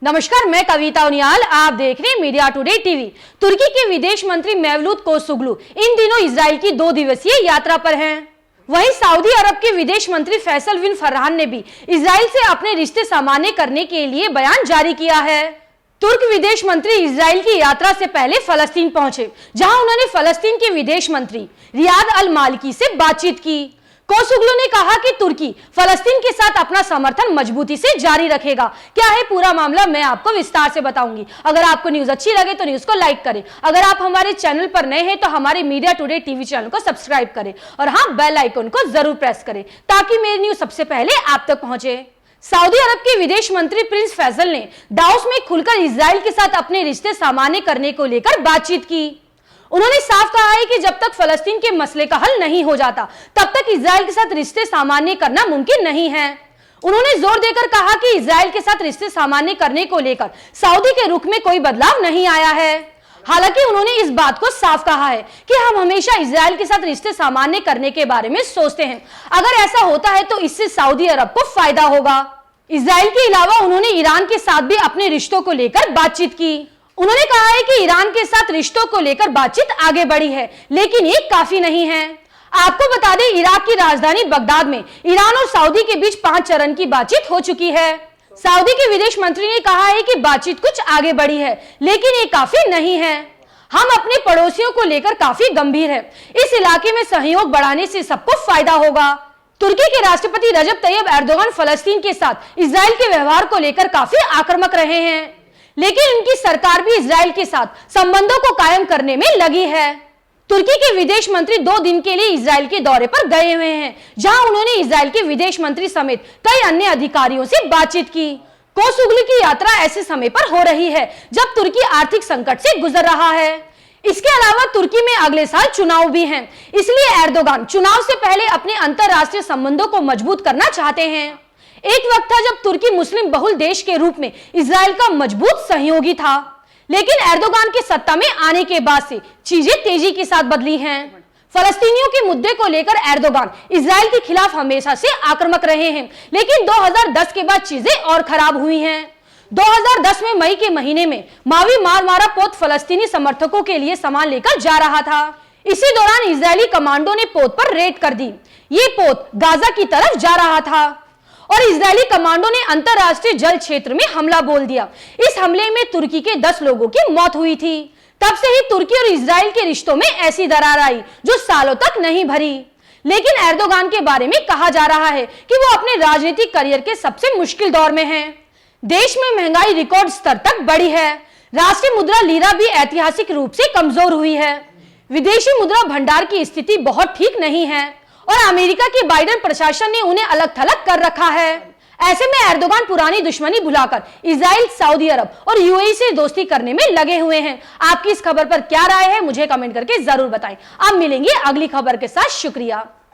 नमस्कार, मैं कविता उनियाल, आप देख रहे हैं मीडिया टुडे टीवी। तुर्की के विदेश मंत्री मेवलूत कोसोगलू इन दिनों इजराइल की 2 दिवसीय यात्रा पर हैं। वहीं सऊदी अरब के विदेश मंत्री फैसल बिन फरहान ने भी इजराइल से अपने रिश्ते सामान्य करने के लिए बयान जारी किया है। तुर्क विदेश मंत्री इजराइल की यात्रा से पहले फलस्तीन पहुंचे, जहां उन्होंने फलस्तीन के विदेश मंत्री रियाद अल मालिकी से बातचीत की। कोसोगलू ने कहा कि तुर्की फलस्तीन के साथ अपना समर्थन मजबूती से जारी रखेगा। क्या है पूरा मामला, मैं आपको विस्तार से बताऊंगी। अगर आपको न्यूज अच्छी लगे तो न्यूज को लाइक करें। अगर आप हमारे चैनल पर नए हैं तो हमारे मीडिया टुडे टीवी चैनल को सब्सक्राइब करें और हाँ, बेल आइकन को जरूर प्रेस करें ताकि मेरी न्यूज सबसे पहले आप तक पहुंचे। सऊदी अरब के विदेश मंत्री प्रिंस फैसल ने दाउस में खुलकर इजराइल के साथ अपने रिश्ते सामान्य करने को लेकर बातचीत की। उन्होंने साफ कहा है कि जब तक फलस्तीन के मसले का हल नहीं हो जाता तब तक इजराइल के साथ रिश्ते सामान्य करना मुमकिन नहीं है। उन्होंने जोर देकर कहा कि इजराइल के साथ रिश्ते सामान्य करने को लेकर सऊदी के रुख में कोई बदलाव नहीं आया है। हालांकि उन्होंने इस बात को साफ कहा है कि हम हमेशा इजराइल के साथ रिश्ते सामान्य करने के बारे में सोचते हैं। अगर ऐसा होता है तो इससे सऊदी अरब को फायदा होगा। इजराइल के अलावा उन्होंने ईरान के साथ भी अपने रिश्तों को लेकर बातचीत की। उन्होंने कहा है कि ईरान के साथ रिश्तों को लेकर बातचीत आगे बढ़ी है, लेकिन ये काफी नहीं है। आपको बता दें, इराक की राजधानी बगदाद में ईरान और सऊदी के बीच 5 चरण की बातचीत हो चुकी है। सऊदी के विदेश मंत्री ने कहा है कि बातचीत कुछ आगे बढ़ी है, लेकिन ये काफी नहीं है। हम अपने पड़ोसियों को लेकर काफी गंभीर है। इस इलाके में सहयोग बढ़ाने से सबको फायदा होगा। तुर्की के राष्ट्रपति रजब तैयब एर्दोगान फलस्तीन के साथ इजराइल के व्यवहार को लेकर काफी आक्रामक रहे हैं, लेकिन उनकी सरकार भी इजराइल के साथ संबंधों को कायम करने में लगी है। तुर्की के विदेश मंत्री 2 दिन के लिए इजराइल के दौरे पर गए हुए हैं, जहां उन्होंने इजराइल के विदेश मंत्री समेत कई अन्य अधिकारियों से बातचीत की। कोसोगलू की यात्रा ऐसे समय पर हो रही है जब तुर्की आर्थिक संकट से गुजर रहा है। इसके अलावा तुर्की में अगले साल चुनाव भी हैं, इसलिए एर्दोगान चुनाव से पहले अपने अंतरराष्ट्रीय संबंधों को मजबूत करना चाहते हैं। एक वक्त था जब तुर्की मुस्लिम बहुल देश के रूप में इजराइल का मजबूत सहयोगी था, लेकिन एर्दोगान के सत्ता में आने के बाद से चीजें तेजी के साथ बदली हैं। फलस्तीनियों के मुद्दे को लेकर एर्दोगान इजराइल के खिलाफ हमेशा से आक्रामक रहे हैं, लेकिन 2010 के बाद चीजें और खराब हुई हैं। 2010 में मई के महीने में मावी मारमारा पोत फलस्तीनी समर्थकों के लिए सामान लेकर जा रहा था। इसी दौरान इजरायली कमांडो ने पोत पर रेड कर दी। ये पोत गाजा की तरफ जा रहा था और इजरायली कमांडो ने अंतरराष्ट्रीय जल क्षेत्र में हमला बोल दिया। इस हमले में तुर्की के 10 लोगों की मौत हुई थी। तब से ही तुर्की और इजराइल के रिश्तों में ऐसी दरार आई जो सालों तक नहीं भरी। लेकिन एर्दोगान के बारे में कहा जा रहा है कि वो अपने राजनीतिक करियर के सबसे मुश्किल दौर में हैं। देश में महंगाई रिकॉर्ड स्तर तक बढ़ी है। राष्ट्रीय मुद्रा लीरा भी ऐतिहासिक रूप से कमजोर हुई है। विदेशी मुद्रा भंडार की स्थिति बहुत ठीक नहीं है और अमेरिका के बाइडेन प्रशासन ने उन्हें अलग थलग कर रखा है। ऐसे में एर्दोगान पुरानी दुश्मनी भुलाकर इजराइल, सऊदी अरब और यूएई से दोस्ती करने में लगे हुए हैं। आपकी इस खबर पर क्या राय है, मुझे कमेंट करके जरूर बताएं। अब मिलेंगे अगली खबर के साथ। शुक्रिया।